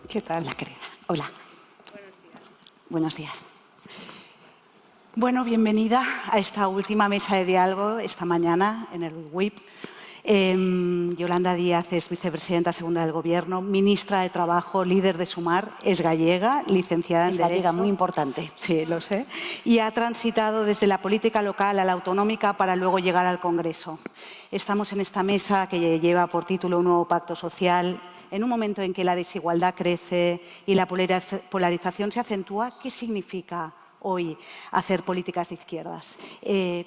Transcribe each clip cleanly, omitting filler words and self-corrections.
¿Qué tal? La querida. Hola. Buenos días. Bueno, bienvenida a esta última mesa de diálogo esta mañana en el WIP. Yolanda Díaz es vicepresidenta segunda del Gobierno, ministra de Trabajo, líder de Sumar, es gallega, licenciada en Es Derecho. gallega, muy importante. Sí, lo sé. Y ha transitado desde la política local a la autonómica para luego llegar al Congreso. Estamos en esta mesa que lleva por título Un nuevo pacto social. En un momento en que la desigualdad crece y la polarización se acentúa, ¿qué significa hoy hacer políticas de izquierdas?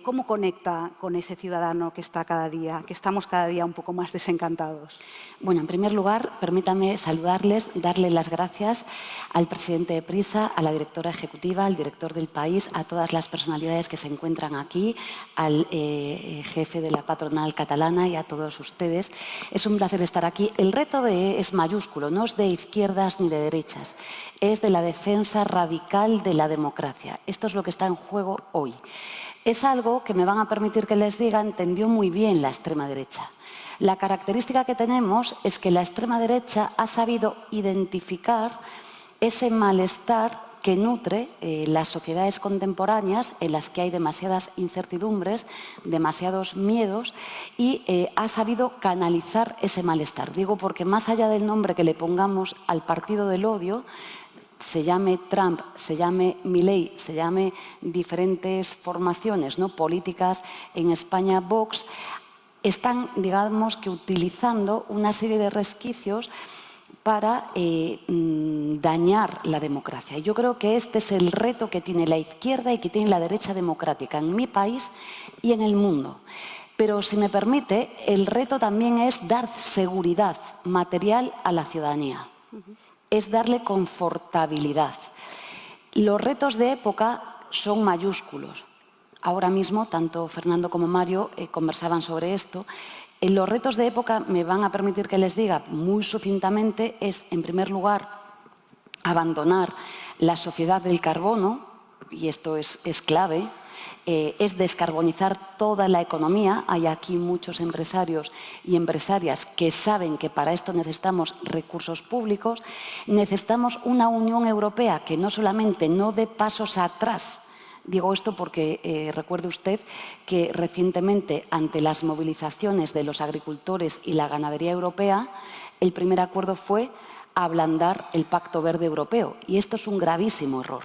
¿Cómo conecta con ese ciudadano que estamos cada día un poco más desencantados? Bueno, en primer lugar, permítame saludarles, darle las gracias al presidente de Prisa, a la directora ejecutiva, al director del País, a todas las personalidades que se encuentran aquí, al jefe de la patronal catalana y a todos ustedes. Es un placer estar aquí. El reto es mayúsculo, no es de izquierdas ni de derechas, es de la defensa radical de la democracia. Esto es lo que está en juego hoy. Es algo que me van a permitir que les diga, entendió muy bien la extrema derecha. La característica que tenemos es que la extrema derecha ha sabido identificar ese malestar que nutre las sociedades contemporáneas en las que hay demasiadas incertidumbres, demasiados miedos y ha sabido canalizar ese malestar. Digo porque más allá del nombre que le pongamos al partido del odio, se llame Trump, se llame Milei, se llame diferentes formaciones políticas, en España Vox, están, digamos, que utilizando una serie de resquicios para dañar la democracia. Yo creo que este es el reto que tiene la izquierda y que tiene la derecha democrática en mi país y en el mundo. Pero, si me permite, el reto también es dar seguridad material a la ciudadanía. Es darle confortabilidad. Los retos de época son mayúsculos. Ahora mismo, tanto Fernando como Mario conversaban sobre esto. Los retos de época, me van a permitir que les diga muy sucintamente, es, en primer lugar, abandonar la sociedad del carbono, y esto es clave. Es descarbonizar toda la economía. Hay aquí muchos empresarios y empresarias que saben que para esto necesitamos recursos públicos. Necesitamos una Unión Europea que no solamente no dé pasos atrás. Digo esto porque recuerde usted que recientemente, ante las movilizaciones de los agricultores y la ganadería europea, el primer acuerdo fue ablandar el Pacto Verde Europeo, y esto es un gravísimo error.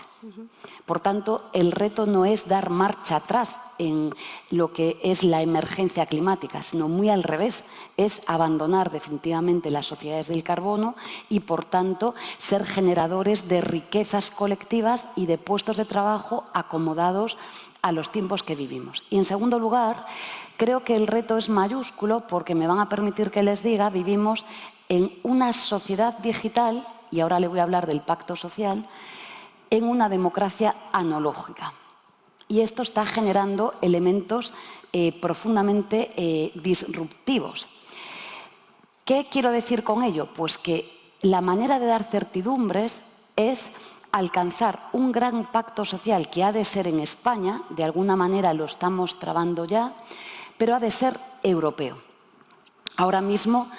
Por tanto, el reto no es dar marcha atrás en lo que es la emergencia climática, sino muy al revés, es abandonar definitivamente las sociedades del carbono y, por tanto, ser generadores de riquezas colectivas y de puestos de trabajo acomodados a los tiempos que vivimos. Y, en segundo lugar, creo que el reto es mayúsculo porque, me van a permitir que les diga, vivimos en una sociedad digital, y ahora le voy a hablar del pacto social, en una democracia analógica. Y esto está generando elementos profundamente disruptivos. ¿Qué quiero decir con ello? Pues que la manera de dar certidumbres es alcanzar un gran pacto social que ha de ser en España, de alguna manera lo estamos trabando ya, pero ha de ser europeo. Ahora mismo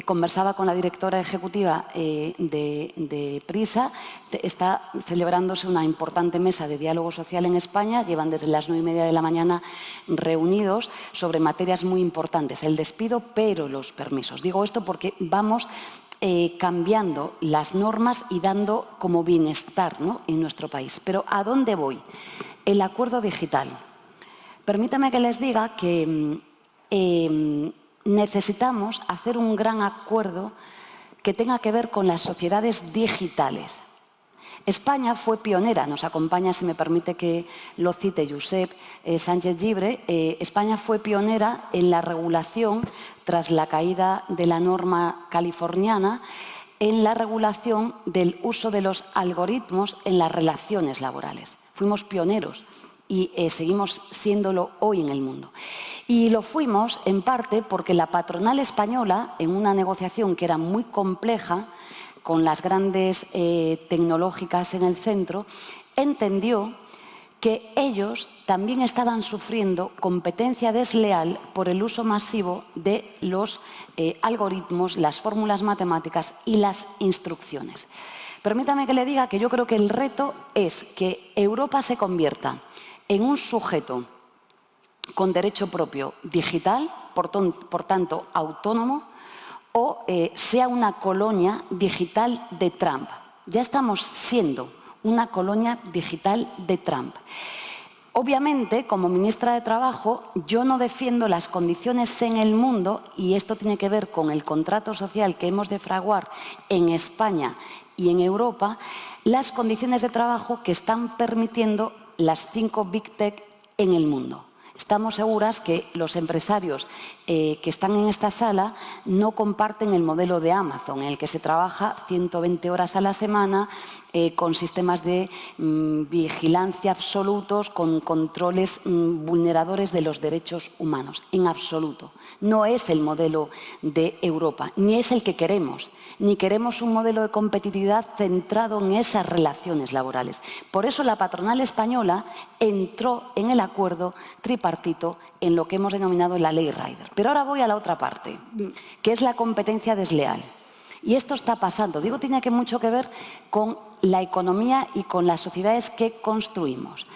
conversaba con la directora ejecutiva de Prisa. Está celebrándose una importante mesa de diálogo social en España. Llevan desde las 9:30 de la mañana reunidos sobre materias muy importantes. El despido, pero los permisos. Digo esto porque vamos cambiando las normas y dando como bienestar en nuestro país. Pero ¿a dónde voy? El acuerdo digital. Permítame que les diga que necesitamos hacer un gran acuerdo que tenga que ver con las sociedades digitales. España fue pionera, nos acompaña, si me permite que lo cite, Josep Sánchez Llibre. España fue pionera en la regulación, tras la caída de la norma californiana, en la regulación del uso de los algoritmos en las relaciones laborales. Fuimos pioneros y seguimos siéndolo hoy en el mundo. Y lo fuimos en parte porque la patronal española, en una negociación que era muy compleja, con las grandes tecnológicas en el centro, entendió que ellos también estaban sufriendo competencia desleal por el uso masivo de los algoritmos, las fórmulas matemáticas y las instrucciones. Permítame que le diga que yo creo que el reto es que Europa se convierta en un sujeto con derecho propio digital, por tanto autónomo, o sea una colonia digital de Trump. Ya estamos siendo una colonia digital de Trump. Obviamente, como ministra de Trabajo, yo no defiendo las condiciones en el mundo, y esto tiene que ver con el contrato social que hemos de fraguar en España y en Europa, las condiciones de trabajo que están permitiendo las 5 Big Tech en el mundo. Estamos seguras que los empresarios que están en esta sala no comparten el modelo de Amazon, en el que se trabaja 120 horas a la semana, con sistemas de vigilancia absolutos, con controles vulneradores de los derechos humanos. En absoluto. No es el modelo de Europa, ni es el que queremos, ni queremos un modelo de competitividad centrado en esas relaciones laborales. Por eso la patronal española entró en el acuerdo tripartito en lo que hemos denominado la ley Rider. Pero ahora voy a la otra parte, que es la competencia desleal. Y esto está pasando. Digo, tiene mucho que ver con la economía y con las sociedades que construimos.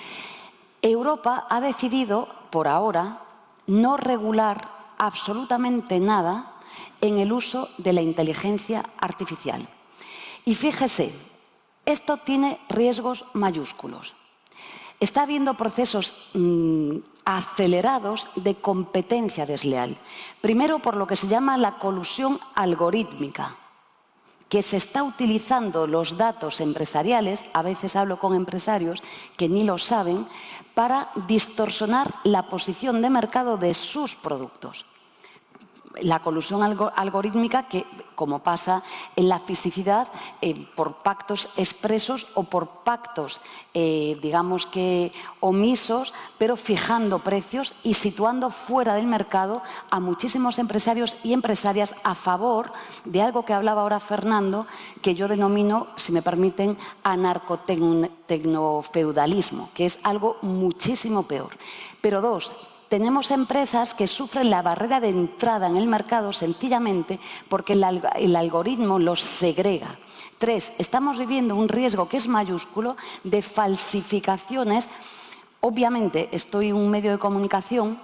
Europa ha decidido, por ahora, no regular absolutamente nada en el uso de la inteligencia artificial. Y fíjese, esto tiene riesgos mayúsculos. Está habiendo procesos acelerados de competencia desleal. Primero, por lo que se llama la colusión algorítmica, que se está utilizando los datos empresariales, a veces hablo con empresarios que ni lo saben, para distorsionar la posición de mercado de sus productos. La colusión algorítmica que, como pasa en la fisicidad, por pactos expresos o por pactos, digamos que omisos, pero fijando precios y situando fuera del mercado a muchísimos empresarios y empresarias a favor de algo que hablaba ahora Fernando, que yo denomino, si me permiten, anarcotecnofeudalismo, que es algo muchísimo peor. Pero dos, tenemos empresas que sufren la barrera de entrada en el mercado sencillamente porque el algoritmo los segrega. 3, estamos viviendo un riesgo que es mayúsculo de falsificaciones. Obviamente, estoy en un medio de comunicación,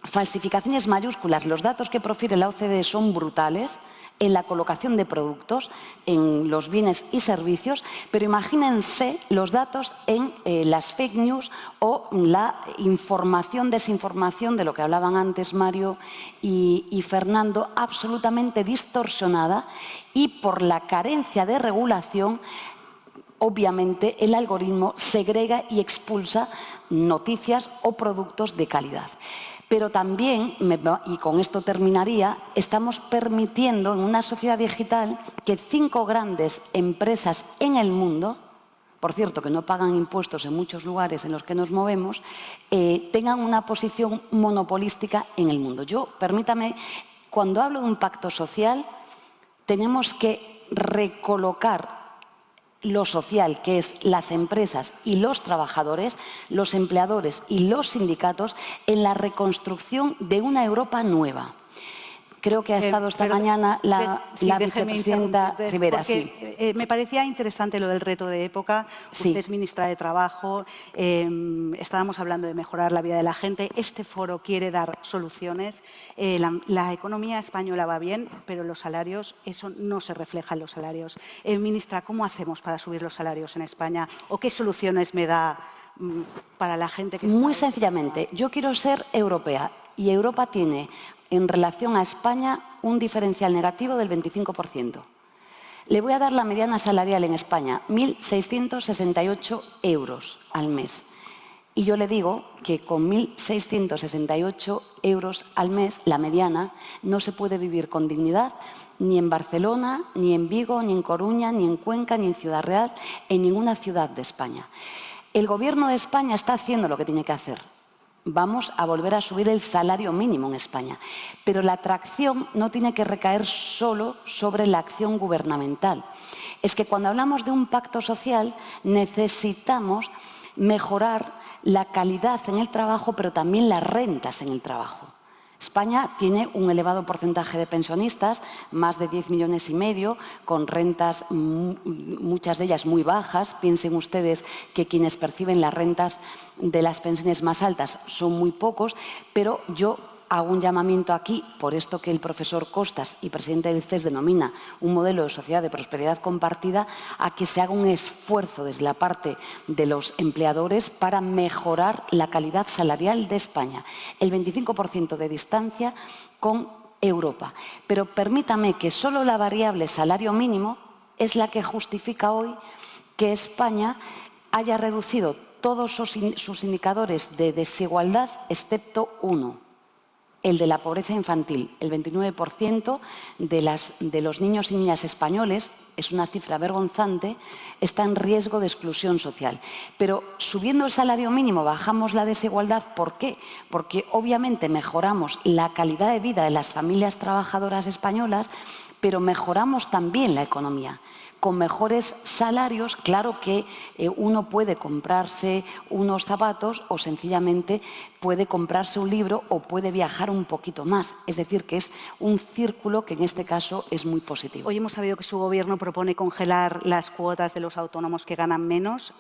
falsificaciones mayúsculas. Los datos que profiere la OCDE son brutales en la colocación de productos, en los bienes y servicios, pero imagínense los datos en las fake news o la información, desinformación, de lo que hablaban antes Mario y Fernando, absolutamente distorsionada, y por la carencia de regulación, obviamente el algoritmo segrega y expulsa noticias o productos de calidad. Pero también, y con esto terminaría, estamos permitiendo en una sociedad digital que 5 grandes empresas en el mundo, por cierto, que no pagan impuestos en muchos lugares en los que nos movemos, tengan una posición monopolística en el mundo. Yo, permítame, cuando hablo de un pacto social, tenemos que recolocar lo social, que es las empresas y los trabajadores, los empleadores y los sindicatos, en la reconstrucción de una Europa nueva. Creo que ha estado esta mañana la vicepresidenta Rivera. Sí. Me parecía interesante lo del reto de época. Sí. Usted es ministra de Trabajo. Estábamos hablando de mejorar la vida de la gente. Este foro quiere dar soluciones. La economía española va bien, pero los salarios, eso no se refleja en los salarios. Ministra, ¿cómo hacemos para subir los salarios en España? ¿O qué soluciones me da para la gente que está? Muy sencillamente, yo quiero ser europea y Europa tiene, en relación a España, un diferencial negativo del 25%. Le voy a dar la mediana salarial en España, 1.668 euros al mes. Y yo le digo que con 1.668 euros al mes, la mediana, no se puede vivir con dignidad ni en Barcelona, ni en Vigo, ni en Coruña, ni en Cuenca, ni en Ciudad Real, en ninguna ciudad de España. El Gobierno de España está haciendo lo que tiene que hacer. Vamos a volver a subir el salario mínimo en España. Pero la atracción no tiene que recaer solo sobre la acción gubernamental. Es que cuando hablamos de un pacto social necesitamos mejorar la calidad en el trabajo, pero también las rentas en el trabajo. España tiene un elevado porcentaje de pensionistas, más de 10,5 millones, con rentas, muchas de ellas muy bajas. Piensen ustedes que quienes perciben las rentas de las pensiones más altas son muy pocos, pero yo hago un llamamiento aquí, por esto que el profesor Costas y presidente del CES denomina un modelo de sociedad de prosperidad compartida, a que se haga un esfuerzo desde la parte de los empleadores para mejorar la calidad salarial de España. El 25% de distancia con Europa. Pero permítame que solo la variable salario mínimo es la que justifica hoy que España haya reducido todos sus indicadores de desigualdad, excepto uno: el de la pobreza infantil. El 29% de los niños y niñas españoles, es una cifra vergonzante, está en riesgo de exclusión social. Pero subiendo el salario mínimo bajamos la desigualdad. ¿Por qué? Porque obviamente mejoramos la calidad de vida de las familias trabajadoras españolas, pero mejoramos también la economía. Con mejores salarios, claro que uno puede comprarse unos zapatos o sencillamente puede comprarse un libro o puede viajar un poquito más. Es decir, que es un círculo que en este caso es muy positivo. Hoy hemos sabido que su gobierno propone congelar las cuotas de los autónomos que ganan menos.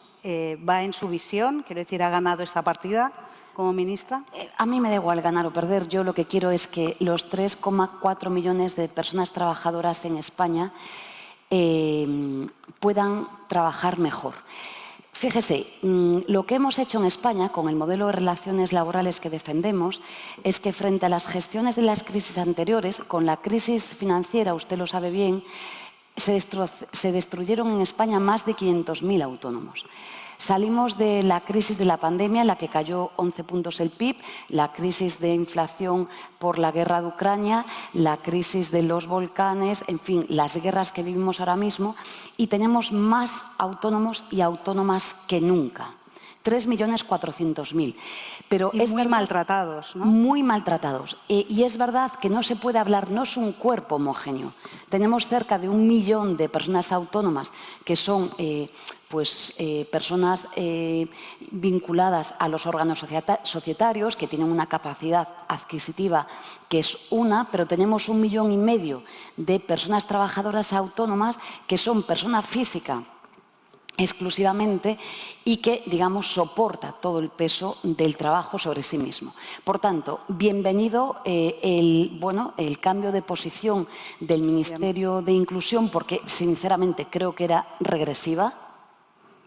¿Va en su visión? Quiero decir, ¿ha ganado esta partida como ministra? A mí me da igual ganar o perder. Yo lo que quiero es que los 3,4 millones de personas trabajadoras en España puedan trabajar mejor. Fíjese, lo que hemos hecho en España con el modelo de relaciones laborales que defendemos es que frente a las gestiones de las crisis anteriores, con la crisis financiera, usted lo sabe bien, se destruyeron en España más de 500.000 autónomos. Salimos de la crisis de la pandemia, en la que cayó 11 puntos el PIB, la crisis de inflación por la guerra de Ucrania, la crisis de los volcanes, en fin, las guerras que vivimos ahora mismo, y tenemos más autónomos y autónomas que nunca. 3,4 millones. Pero y muy maltratados, ¿no? Muy maltratados. Y es verdad que no se puede hablar, no es un cuerpo homogéneo. Tenemos cerca de 1 millón de personas autónomas que son personas vinculadas a los órganos societarios, que tienen una capacidad adquisitiva que es una, pero tenemos 1,5 millones de personas trabajadoras autónomas que son persona física exclusivamente y que, digamos, soporta todo el peso del trabajo sobre sí mismo. Por tanto, bienvenido el cambio de posición del Ministerio de Inclusión, porque sinceramente creo que era regresiva.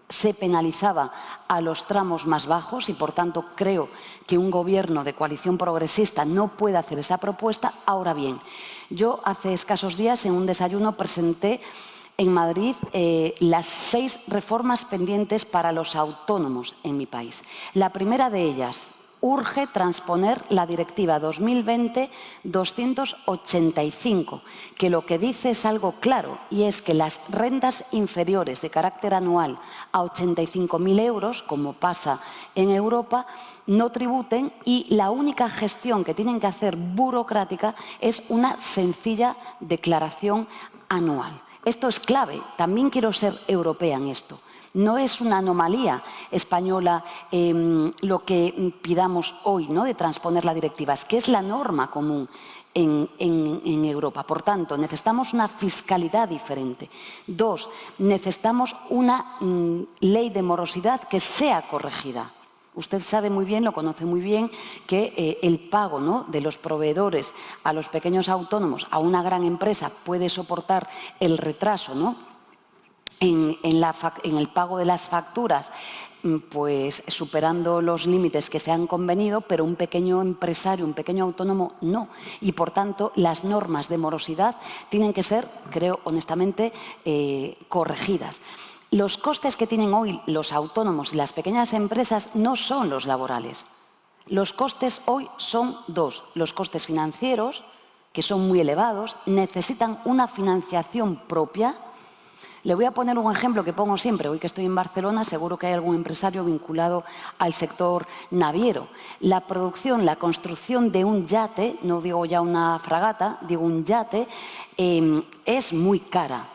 Se penalizaba a los tramos más bajos y, por tanto, creo que un gobierno de coalición progresista no puede hacer esa propuesta. Ahora bien, yo hace escasos días en un desayuno presenté en Madrid las 6 reformas pendientes para los autónomos en mi país. La primera de ellas: urge transponer la Directiva 2020-285, que lo que dice es algo claro, y es que las rentas inferiores de carácter anual a 85.000 euros, como pasa en Europa, no tributen, y la única gestión que tienen que hacer burocrática es una sencilla declaración anual. Esto es clave. También quiero ser europea en esto. No es una anomalía española lo que pidamos hoy, ¿no?, de transponer la directiva. Es que es la norma común en Europa. Por tanto, necesitamos una fiscalidad diferente. 2, necesitamos una ley de morosidad que sea corregida. Usted sabe muy bien, lo conoce muy bien, que el pago, ¿no?, de los proveedores a los pequeños autónomos, a una gran empresa, puede soportar el retraso, ¿no?, en el pago de las facturas, pues superando los límites que se han convenido, pero un pequeño empresario, un pequeño autónomo, no. Y, por tanto, las normas de morosidad tienen que ser, creo honestamente, corregidas. Los costes que tienen hoy los autónomos y las pequeñas empresas no son los laborales. Los costes hoy son 2. Los costes financieros, que son muy elevados, necesitan una financiación propia. Le voy a poner un ejemplo que pongo siempre. Hoy que estoy en Barcelona, seguro que hay algún empresario vinculado al sector naviero. La producción, la construcción de un yate, no digo ya una fragata, digo un yate, es muy cara.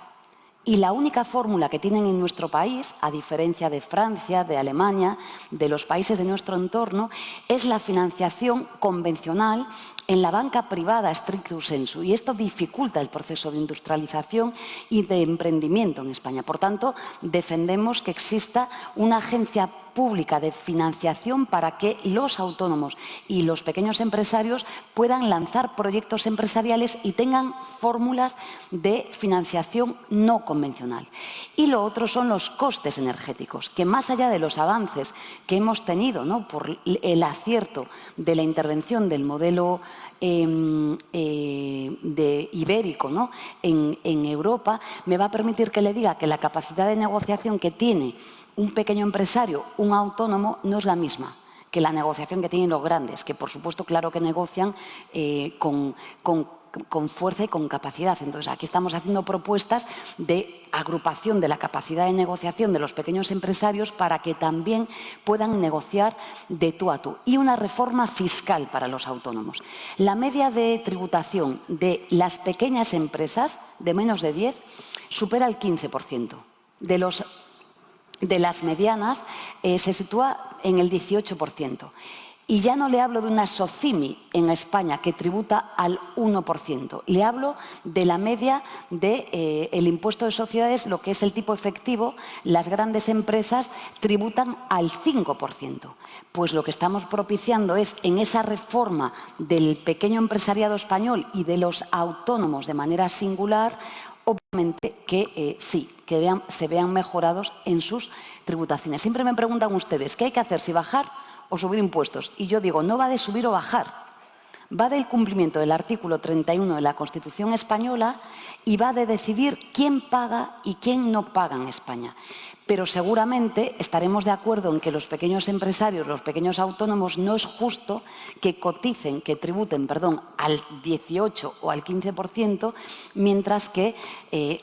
Y la única fórmula que tienen en nuestro país, a diferencia de Francia, de Alemania, de los países de nuestro entorno, es la financiación convencional en la banca privada stricto sensu. Y esto dificulta el proceso de industrialización y de emprendimiento en España. Por tanto, defendemos que exista una agencia pública de financiación para que los autónomos y los pequeños empresarios puedan lanzar proyectos empresariales y tengan fórmulas de financiación no convencional. Y lo otro son los costes energéticos, que más allá de los avances que hemos tenido, ¿no?, por el acierto de la intervención del modelo ibérico, ¿no?, en Europa, me va a permitir que le diga que la capacidad de negociación que tiene un pequeño empresario, un autónomo, no es la misma que la negociación que tienen los grandes, que por supuesto, claro que negocian con fuerza y con capacidad. Entonces, aquí estamos haciendo propuestas de agrupación de la capacidad de negociación de los pequeños empresarios para que también puedan negociar de tú a tú. Y una reforma fiscal para los autónomos. La media de tributación de las pequeñas empresas, de menos de 10, supera el 15%. De las medianas se sitúa en el 18%. Y ya no le hablo de una SOCIMI en España que tributa al 1%. Le hablo de la media del impuesto de sociedades, lo que es el tipo efectivo. Las grandes empresas tributan al 5%. Pues lo que estamos propiciando es, en esa reforma del pequeño empresariado español y de los autónomos de manera singular, obviamente que sí, que se vean mejorados en sus tributaciones. Siempre me preguntan ustedes, ¿qué hay que hacer? ¿Si bajar o subir impuestos? Y yo digo, no va de subir o bajar, va del cumplimiento del artículo 31 de la Constitución española y va de decidir quién paga y quién no paga en España. Pero seguramente estaremos de acuerdo en que los pequeños empresarios, los pequeños autónomos, no es justo que coticen, que tributen, perdón, al 18 o al 15%, mientras que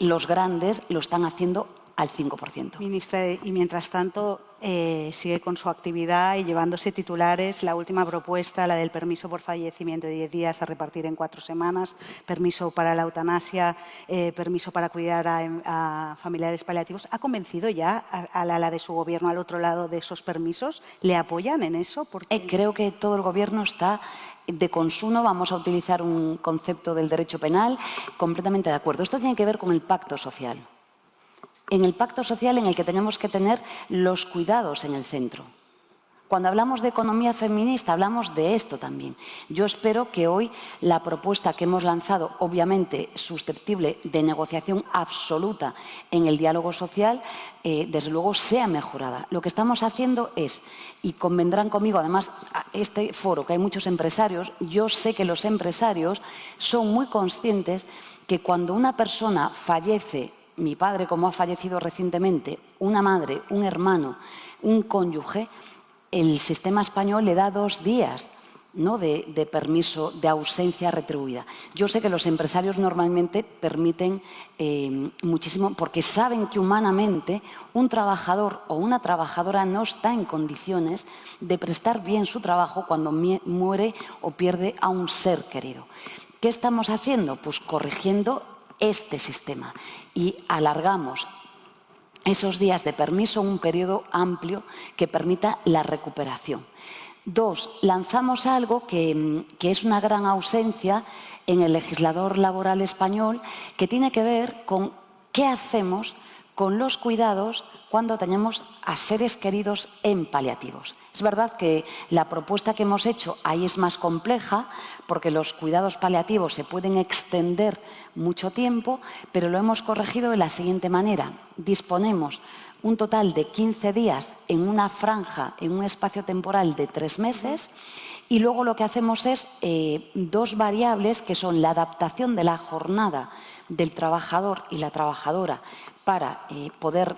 los grandes lo están haciendo al 5%. Ministra, y mientras tanto sigue con su actividad y llevándose titulares. La última propuesta, la del permiso por fallecimiento de 10 días a repartir en 4 semanas, permiso para la eutanasia, permiso para cuidar a familiares paliativos. ¿Ha convencido ya al ala de su gobierno al otro lado de esos permisos? ¿Le apoyan en eso? Porque... Creo que todo el gobierno está de consuno, vamos a utilizar un concepto del derecho penal, completamente de acuerdo. Esto tiene que ver con el pacto social. En el pacto social en el que tenemos que tener los cuidados en el centro. Cuando hablamos de economía feminista, hablamos de esto también. Yo espero que hoy la propuesta que hemos lanzado, obviamente susceptible de negociación absoluta en el diálogo social, desde luego sea mejorada. Lo que estamos haciendo es, y convendrán conmigo, además, a este foro, que hay muchos empresarios, yo sé que los empresarios son muy conscientes que cuando una persona fallece, mi padre, como ha fallecido recientemente, una madre, un hermano, un cónyuge, el sistema español le da 2 días, ¿no?, de permiso de ausencia retribuida. Yo sé que los empresarios normalmente permiten muchísimo porque saben que humanamente un trabajador o una trabajadora no está en condiciones de prestar bien su trabajo cuando muere o pierde a un ser querido. ¿Qué estamos haciendo? Pues corrigiendo este sistema y alargamos esos días de permiso un periodo amplio que permita la recuperación. 2, lanzamos algo que es una gran ausencia en el legislador laboral español, que tiene que ver con qué hacemos con los cuidados cuando tenemos a seres queridos en paliativos. Es verdad que la propuesta que hemos hecho ahí es más compleja porque los cuidados paliativos se pueden extender mucho tiempo, pero lo hemos corregido de la siguiente manera. Disponemos un total de 15 días en una franja, en un espacio temporal de 3 meses, y luego lo que hacemos es 2 variables que son la adaptación de la jornada del trabajador y la trabajadora para poder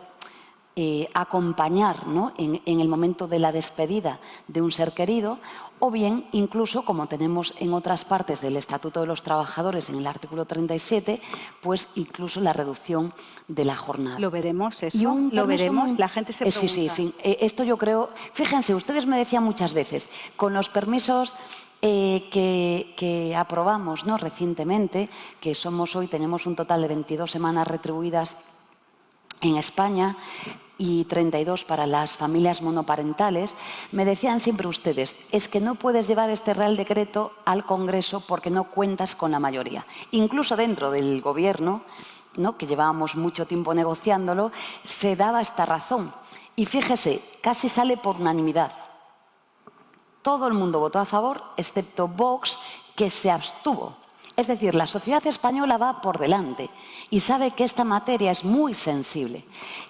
acompañar, ¿no?, en el momento de la despedida de un ser querido, o bien incluso, como tenemos en otras partes del Estatuto de los Trabajadores en el artículo 37, pues incluso la reducción de la jornada. ¿Lo veremos eso? ¿Lo veremos? La gente se pregunta. Sí. Esto yo creo... Fíjense, ustedes me decían muchas veces, con los permisos que aprobamos, ¿no?, recientemente, que somos hoy, tenemos un total de 22 semanas retribuidas en España y 32 para las familias monoparentales, me decían siempre ustedes, es que no puedes llevar este Real Decreto al Congreso porque no cuentas con la mayoría. Incluso dentro del Gobierno, ¿no?, que llevábamos mucho tiempo negociándolo, se daba esta razón. Y fíjese, casi sale por unanimidad. Todo el mundo votó a favor, excepto Vox, que se abstuvo. Es decir, la sociedad española va por delante y sabe que esta materia es muy sensible.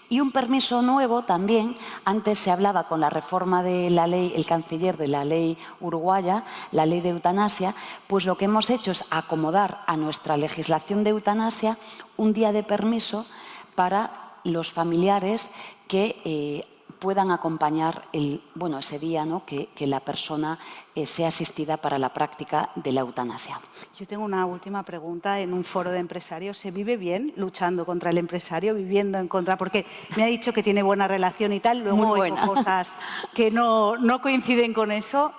Y un permiso nuevo también, antes se hablaba con la reforma de la ley, el canciller de la ley uruguaya, la ley de eutanasia, pues lo que hemos hecho es acomodar a nuestra legislación de eutanasia un día de permiso para los familiares que puedan acompañar ese día, ¿no?, que la persona sea asistida para la práctica de la eutanasia. Yo tengo una última pregunta. En un foro de empresarios, ¿se vive bien luchando contra el empresario, viviendo en contra? Porque me ha dicho que tiene buena relación y tal, luego oigo cosas que no coinciden con eso.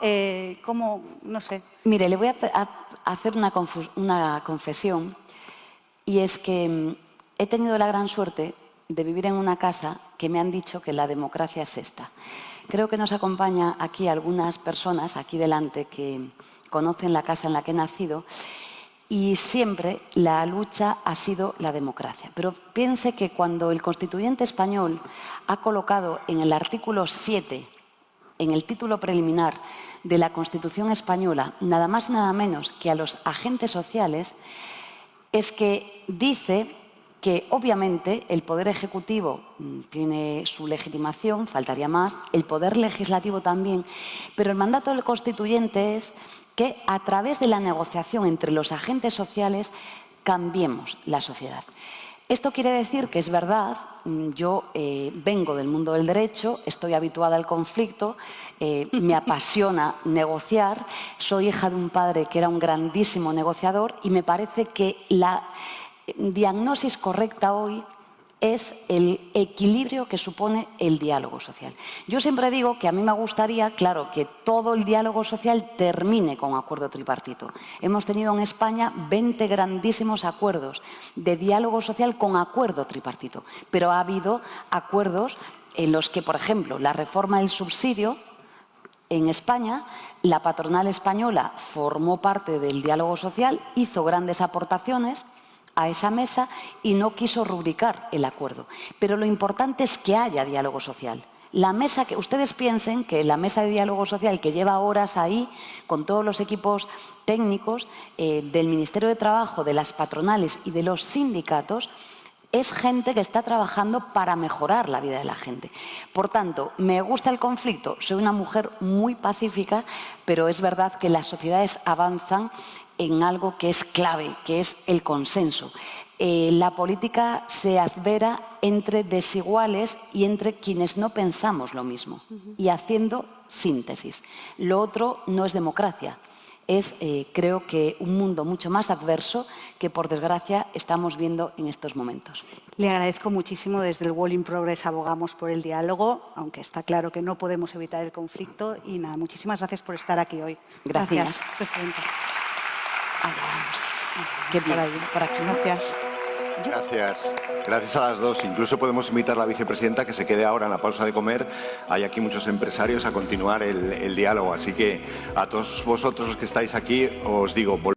¿Cómo? No sé. Mire, le voy a hacer una confesión, y es que he tenido la gran suerte de vivir en una casa que me han dicho que la democracia es esta. Creo que nos acompaña aquí algunas personas, aquí delante, que conocen la casa en la que he nacido, y siempre la lucha ha sido la democracia. Pero piense que cuando el constituyente español ha colocado en el artículo 7, en el título preliminar de la Constitución española, nada más y nada menos que a los agentes sociales, es que dice que obviamente el Poder Ejecutivo tiene su legitimación, faltaría más, el Poder Legislativo también, pero el mandato del constituyente es que a través de la negociación entre los agentes sociales cambiemos la sociedad. Esto quiere decir que es verdad, yo vengo del mundo del derecho, estoy habituada al conflicto, me apasiona negociar, soy hija de un padre que era un grandísimo negociador y me parece que la diagnosis correcta hoy es el equilibrio que supone el diálogo social. Yo siempre digo que a mí me gustaría, claro, que todo el diálogo social termine con acuerdo tripartito. Hemos tenido en España 20 grandísimos acuerdos de diálogo social con acuerdo tripartito, pero ha habido acuerdos en los que, por ejemplo, la reforma del subsidio en España, la patronal española formó parte del diálogo social, hizo grandes aportaciones a esa mesa y no quiso rubricar el acuerdo. Pero lo importante es que haya diálogo social. La mesa que ustedes piensen que la mesa de diálogo social, que lleva horas ahí con todos los equipos técnicos del Ministerio de Trabajo, de las patronales y de los sindicatos, es gente que está trabajando para mejorar la vida de la gente. Por tanto, me gusta el conflicto, soy una mujer muy pacífica, pero es verdad que las sociedades avanzan en algo que es clave, que es el consenso. La política se advera entre desiguales y entre quienes no pensamos lo mismo, y haciendo síntesis. Lo otro no es democracia. Es, creo que, un mundo mucho más adverso que, por desgracia, estamos viendo en estos momentos. Le agradezco muchísimo. Desde el Wall in Progress abogamos por el diálogo, aunque está claro que no podemos evitar el conflicto. Y nada, muchísimas gracias por estar aquí hoy. Gracias. Presidenta. Qué bien. Por aquí. Gracias. Gracias a las dos. Incluso podemos invitar a la vicepresidenta que se quede ahora en la pausa de comer. Hay aquí muchos empresarios a continuar el diálogo. Así que a todos vosotros los que estáis aquí os digo...